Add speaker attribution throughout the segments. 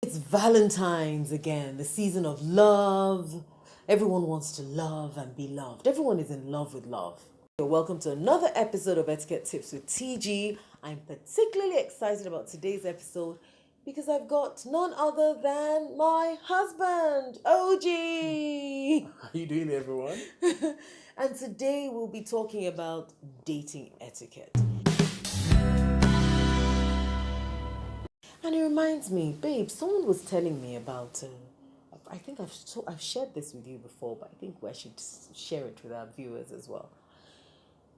Speaker 1: It's Valentine's again, the season of love. Everyone wants to love and be loved. Everyone is in love with love. So welcome to another episode of Etiquette Tips with TG. I'm particularly excited about today's episode because I've got none other than my husband, OG.
Speaker 2: How you doing, everyone?
Speaker 1: And today we'll be talking about dating etiquette. And it reminds me, babe, someone was telling me about, I think I've shared this with you before, but I think I should share it with our viewers as well.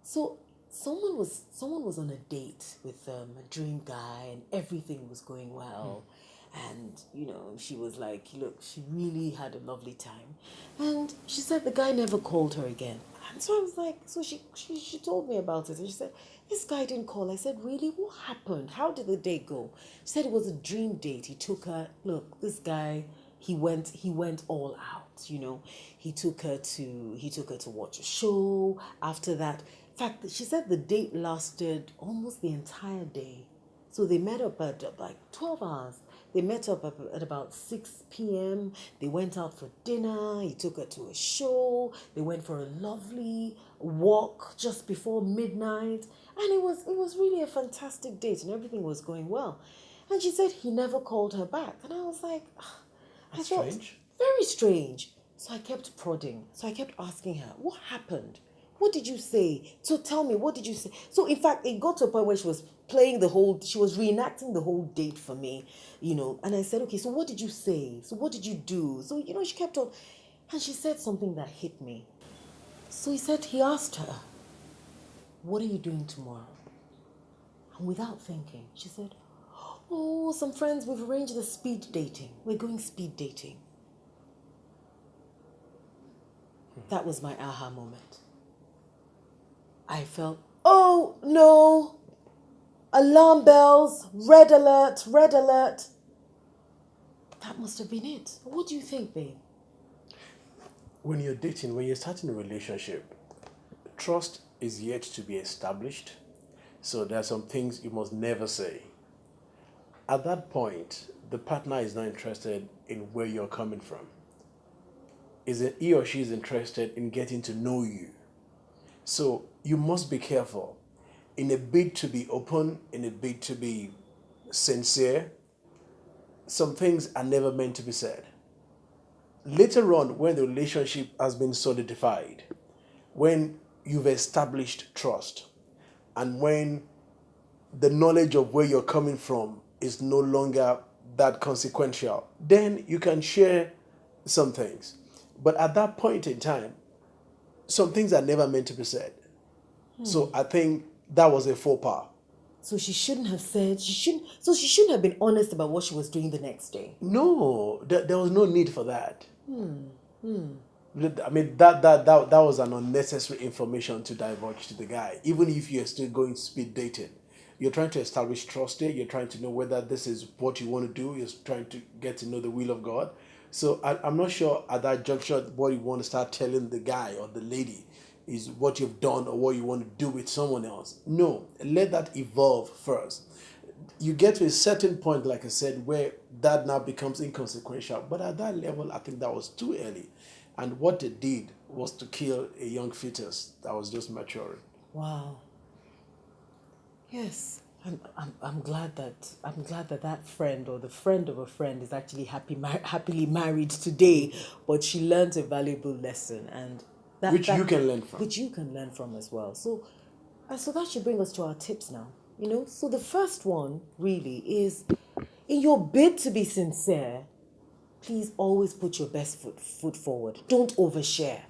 Speaker 1: So someone was on a date with a dream guy and everything was going well. And, she was like, look, she really had a lovely time. And she said the guy never called her again. And so I was like, so she told me about it. And she said, this guy didn't call. I said, really? What happened? How did the date go? She said it was a dream date. He took her, look, this guy, he went all out, He took her to watch a show. After that, in fact, she said the date lasted almost the entire day. So they met up at like 12 hours. They met up at about 6 p.m. They went out for dinner. He took her to a show. They went for a lovely walk just before midnight. And it was really a fantastic date and everything was going well. And she said he never called her back. And I was like,
Speaker 2: That's strange.
Speaker 1: Very strange. So I kept prodding. So I kept asking her, what happened? What did you say? So tell me, what did you say? So in fact, it got to a point where she was she was reenacting the whole date for me, And I said, okay, so what did you say? So what did you do? So, she kept on. And she said something that hit me. So he asked her, what are you doing tomorrow? And without thinking, she said, oh, some friends, we've arranged the speed dating. We're going speed dating. That was my aha moment. I felt, oh no, alarm bells, red alert, red alert. That must have been it. What do you think, babe?
Speaker 2: When you're starting a relationship, trust is yet to be established. So there are some things you must never say. At that point, the partner is not interested in where you're coming from. He or she is interested in getting to know you. So you must be careful. In a bid to be open, in a bid to be sincere, some things are never meant to be said. Later on, when the relationship has been solidified, when you've established trust, and when the knowledge of where you're coming from is no longer that consequential, then you can share some things. But at that point in time, some things are never meant to be said. So I think that was a faux pas.
Speaker 1: So she shouldn't have said, she shouldn't have been honest about what she was doing the next day.
Speaker 2: No, there was no need for that. I mean, that was an unnecessary information to divulge to the guy. Even if you're still going speed dating, you're trying to establish trust there. You're trying to know whether this is what you want to do. You're trying to get to know the will of God. So I'm not sure at that juncture what you want to start telling the guy or the lady is what you've done or what you want to do with someone else. No, let that evolve first. You get to a certain point, like I said, where that now becomes inconsequential. But at that level, I think that was too early. And what they did was to kill a young fetus that was just maturing.
Speaker 1: Wow. Yes. I'm glad that friend or the friend of a friend is actually happily married today, but she learned a valuable lesson and
Speaker 2: Which you can learn from.
Speaker 1: Which you can learn from as well. So that should bring us to our tips now. So the first one really is, in your bid to be sincere, please always put your best foot forward. Don't overshare.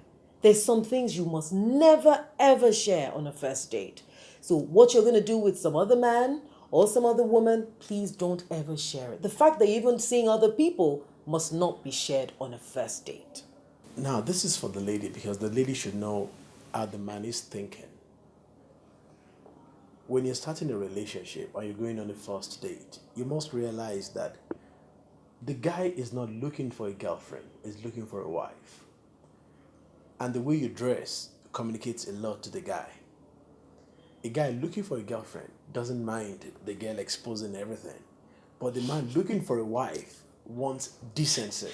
Speaker 1: There's some things you must never ever share on a first date. So what you're going to do with some other man or some other woman, please don't ever share it. The fact that you're even seeing other people must not be shared on a first date.
Speaker 2: Now, this is for the lady because the lady should know how the man is thinking. When you're starting a relationship or you're going on a first date, you must realize that the guy is not looking for a girlfriend, he's looking for a wife. And the way you dress communicates a lot to the guy. A guy looking for a girlfriend doesn't mind the girl exposing everything. But the man looking for a wife wants decency.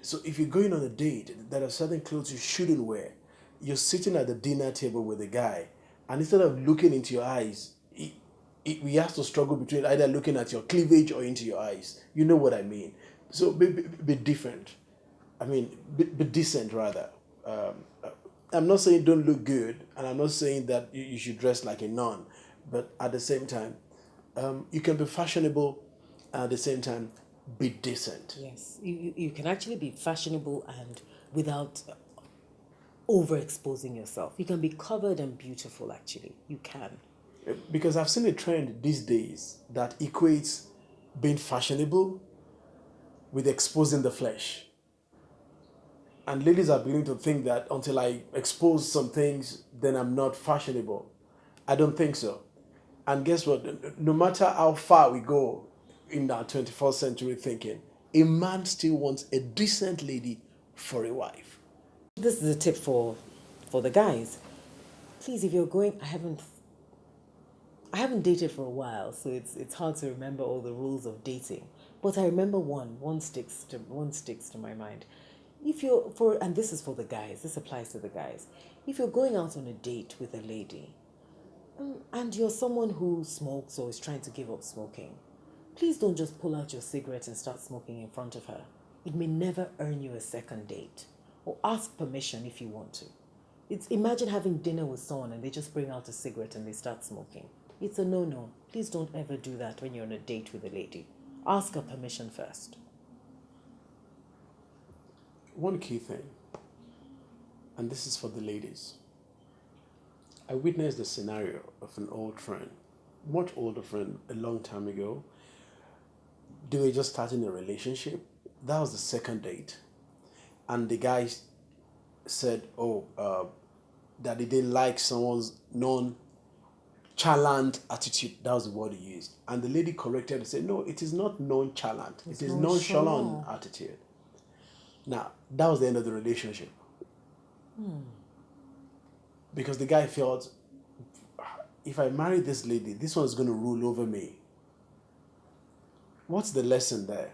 Speaker 2: So if you're going on a date, there are certain clothes you shouldn't wear. You're sitting at the dinner table with a guy, and instead of looking into your eyes, we have to struggle between either looking at your cleavage or into your eyes. You know what I mean? So be different. I mean, be decent rather. I'm not saying don't look good, and I'm not saying that you should dress like a nun, but at the same time, you can be fashionable, and at the same time, be decent.
Speaker 1: Yes, you can actually be fashionable and without overexposing yourself. You can be covered and beautiful, actually. You can.
Speaker 2: Because I've seen a trend these days that equates being fashionable with exposing the flesh. And ladies are beginning to think that until I expose some things, then I'm not fashionable. I don't think so. And guess what? No matter how far we go in our 21st century thinking, a man still wants a decent lady for a wife.
Speaker 1: This is a tip for the guys. Please, if you're going, I haven't dated for a while, so it's hard to remember all the rules of dating. But I remember one sticks to my mind. If you're and this is for the guys, this applies to the guys. If you're going out on a date with a lady, and you're someone who smokes or is trying to give up smoking, please don't just pull out your cigarette and start smoking in front of her. It may never earn you a second date. Or ask permission if you want to. Imagine having dinner with someone and they just bring out a cigarette and they start smoking. It's a no-no. Please don't ever do that when you're on a date with a lady. Ask her permission first.
Speaker 2: One key thing, and this is for the ladies. I witnessed the scenario of an old friend, much older friend, a long time ago. They were just starting a relationship. That was the second date. And the guy said, that he didn't like someone's nonchalant attitude. That was the word he used. And the lady corrected and said, no, it is not nonchalant. It is nonchalant attitude. Now, that was the end of the relationship. Because the guy felt, if I marry this lady, this one's going to rule over me. What's the lesson there?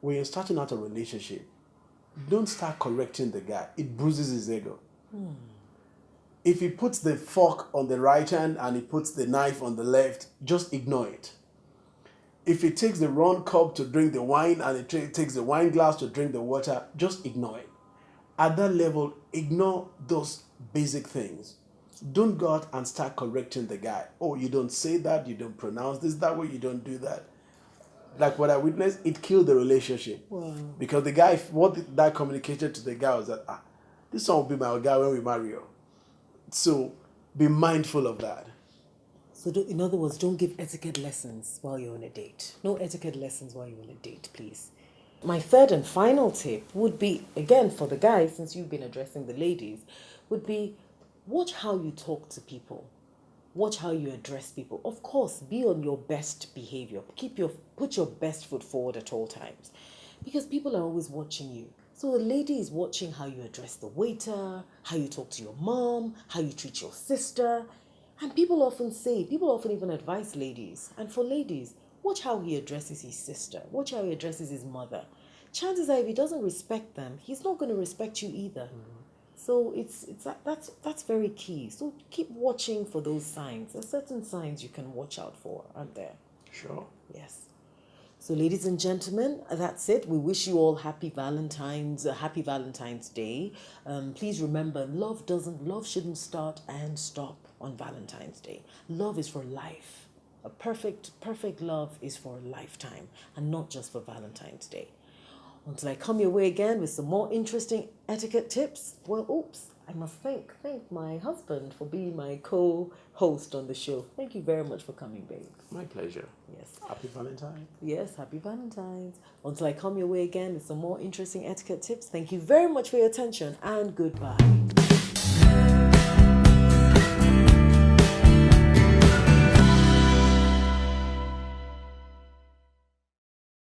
Speaker 2: When you're starting out a relationship, don't start correcting the guy. It bruises his ego. If he puts the fork on the right hand and he puts the knife on the left, just ignore it. If he takes the wrong cup to drink the wine and he takes the wine glass to drink the water, just ignore it. At that level, ignore those basic things. Don't go out and start correcting the guy. Oh, you don't say that, you don't pronounce this that way, you don't do that. Like what I witnessed, it killed the relationship.
Speaker 1: Wow.
Speaker 2: Because the guy, what that communicated to the guy was that, this one will be my guy when we marry you. So be mindful of that.
Speaker 1: So in other words, don't give etiquette lessons while you're on a date. No etiquette lessons while you're on a date, please. My third and final tip would be, again, for the guys, since you've been addressing the ladies, would be watch how you talk to people. Watch how you address people. Of course, be on your best behavior. Put your best foot forward at all times. Because people are always watching you. So the lady is watching how you address the waiter, how you talk to your mom, how you treat your sister. And people often even advise ladies. And for ladies, watch how he addresses his sister. Watch how he addresses his mother. Chances are if he doesn't respect them, he's not going to respect you either. So that's very key. So keep watching for those signs. There's certain signs you can watch out for, aren't there?
Speaker 2: Sure.
Speaker 1: Yes. So ladies and gentlemen, that's it. We wish you all happy Valentine's Day. Please remember, love shouldn't start and stop on Valentine's Day. Love is for life. A perfect love is for a lifetime and not just for Valentine's Day. Until I come your way again with some more interesting etiquette tips, I must thank my husband for being my co-host on the show. Thank you very much for coming, babe.
Speaker 2: My pleasure.
Speaker 1: Yes.
Speaker 2: Happy Valentine.
Speaker 1: Yes, happy Valentine's. Until I come your way again with some more interesting etiquette tips, thank you very much for your attention and goodbye.